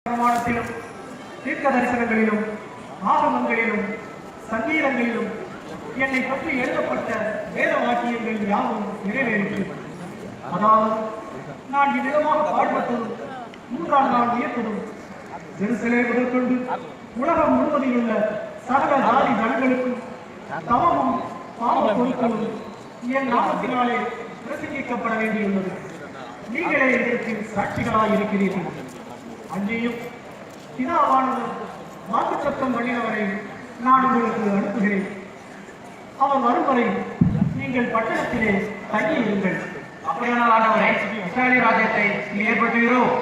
பிரமாணத்திலும் தீர்க்க தரிசனங்களிலும் ஆகமங்களிலும் சங்கீதங்களிலும் என்னை பற்றி எழுதப்பட்ட வேத வாக்கியங்கள் யாவும் நிறைவேறிற்று. அதாவது நான் இவ்விதமாக பாடுபட்டதும் 3ஆம் நாள் உயர்த்ததும் ஜெருசலேம் முதற்கொண்டு உலகம் முழுவதில் உள்ள சகல ஜாதி ஜனங்களுக்கும் தவமும் பாவ பொருட்களும் என் நாமத்தினாலே பிரசங்கிக்கப்பட வேண்டியுள்ளது. நீங்களே இதற்கு சாட்சிகளாய் இருக்கிறீர்கள். அன்றையும் பிதாவானவர் வாக்குத்தத்தம் பண்ணினவரை நான் உங்களுக்கு அனுப்புகிறேன். அவர் வரும் வரை நீங்கள் பட்டணத்திலே தங்கியிருங்கள். அப்படியானால் ஆண்டவரே, இஸ்ரவேல் ராஜ்யத்தை ஏற்படுத்துகிறோம்.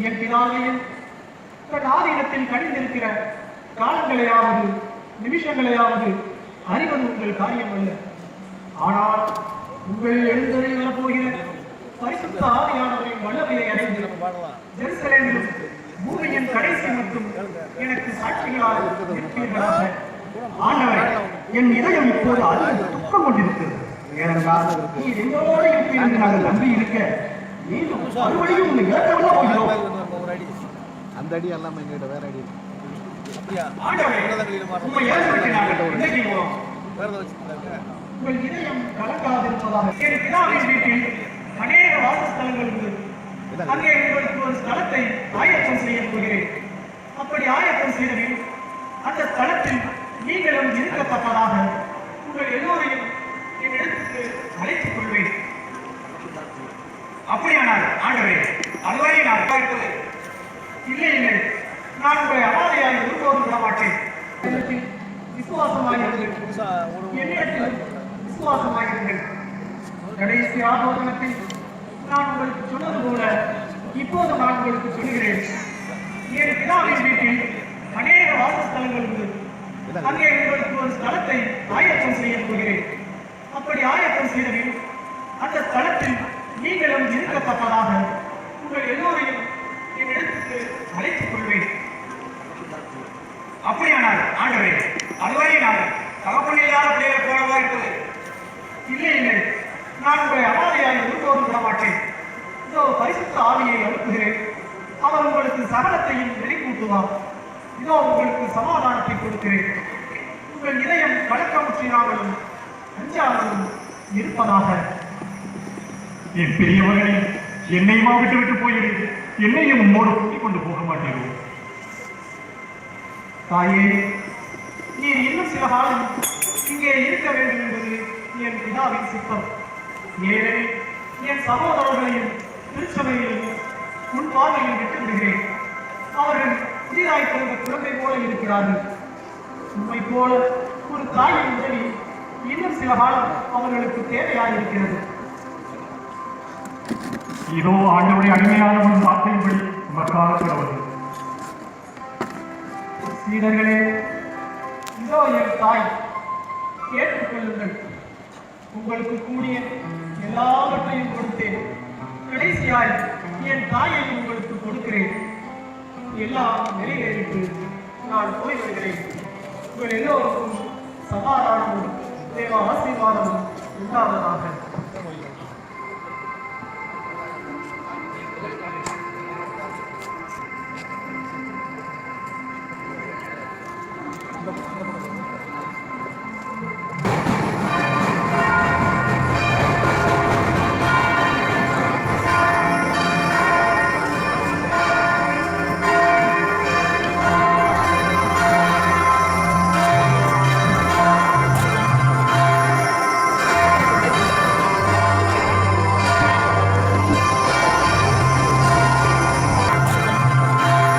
என் பிதாவையும் தன் ஆதீனத்தில் கடிந்திருக்கிற காலங்களையாவது நிமிஷங்களையாவது அறிவது உங்கள் காரியம் அல்ல. ஆனால் உங்களில் எழுந்ததை வரப்போகிற பரிசுத்த ஆவியானவரின் வல்லமையை அடைந்து ஜெருசலேமிலும் பூமியின் கடைசி மட்டும் எனக்கு சாட்சிகளாக இருப்பீர்களாக. ஆண்டவரே, என் இதயம் இப்போது அதிக துக்கம் கொண்டிருக்கிறது. ஏனென்றால் நீ எங்களோடு இருப்பீர் என்று நாங்கள் நம்பி இருக்க மீண்டும் மறுபடியும் உங்களை இழக்கவல்ல போகிறோம். அந்த அடி எல்லாம் எங்கிட்ட வேற அடி. உங்கள் இதயம் கலங்காதிருப்பதாக என் பிதாவின் வீட்டில் அநேக வாசஸ்தலங்கள் உண்டு. அங்கே உங்களுக்கு ஒரு ஸ்தலத்தை ஆயத்தம் செய்ய போகிறேன். அப்படி ஆயத்தம் செய்தபின் அந்த ஸ்தலத்தில் நீங்களும் இருக்கத்தக்கதாக உங்கள் எல்லோரையும் என் இடத்துக்கு அழைத்துக் கொள்வேன். அப்படியானால் ஆண்டவரே, அதுவரை நான் பார்ப்பது இல்லை இல்லை, நான் உங்களை அனாதையாய் ஒருபோதும் விட மாட்டேன். விசுவாசமாயிருங்கள், என்னிடத்தில் விசுவாசமாயிருங்கள். கடைசி ஆலோசனத்தில் நான் உங்களுக்கு சொன்னது போல இப்போது நான் உங்களுக்கு சொல்கிறேன். என் பிதாவின் வீட்டில் அநேக வாசஸ்தலங்கள் உண்டு. அங்கே உங்களுக்கு ஒரு ஸ்தலத்தை ஆயத்தம் செய்ய போகிறேன். அப்படி ஆயத்தம் செய்தபின் அந்த ஸ்தலத்தில் நீங்களும் இருக்கத்தக்கதாக உங்கள் எல்லோரையும் என் இடத்துக்கு அழைத்துக் கொள்வேன். அப்படியானால் ஆண்டவரே, அதுவரை நான் தகப்பன் இல்லாத பிள்ளைகளை போலவா இருப்பது? இல்லை இல்லை, நான் உங்களை அனாதையாய் ஒருபோதும் விட மாட்டேன். இதோ பரிசுத்த ஆவியை அனுப்புகிறேன். அவர் உங்களுக்கு சகலத்தையும் வெளிக்கூட்டுவார். இதோ உங்களுக்கு சமாதானத்தை கொடுக்கிறேன். உங்கள் இதயம் கலக்கமுற்றினாலும் அஞ்சாமலும் இருப்பதாக. என் பெரியவர்களே, என்னையுமா விட்டு விட்டு போயிடு, என்னையும் உம்மோடு கூட்டிக் கொண்டு போக மாட்டீரோ? தாயே, நீர் இன்னும் சில காலம் இங்கே இருக்க வேண்டும் என்பது என் பிதாவின் சித்தம். ஏனெனில் என் சகோதரர்களையும் திருச்சபையில் உன் பார்வையில் விட்டு விடுகிறேன். அவர்கள் புதிதாய் பிறந்த குழந்தை போல இருக்கிறார்கள். உண்மை போல ஒரு தாயின் உதவி இன்னும் சில காலம் அவர்களுக்கு தேவையாக இருக்கிறது. இதோ ஆண்டவருடைய அடிமையான ஒரு வார்த்தையின்படி உமக்காக கடவுள். சீடர்களே, இதோ என் தாய், ஏற்றுக்கொள்ளுங்கள். உங்களுக்கு கூடிய எல்லாவற்றையும் கொடுத்தேன். கடைசியாய் என் தாயை உங்களுக்கு கொடுக்கிறேன். எல்லாம் நிறைவேறிட்டு நான் போய் வருகிறேன். உங்கள் எல்லோருக்கும் சமாதானமும் தேவ ஆசீர்வாதமும் உண்டாவதாக.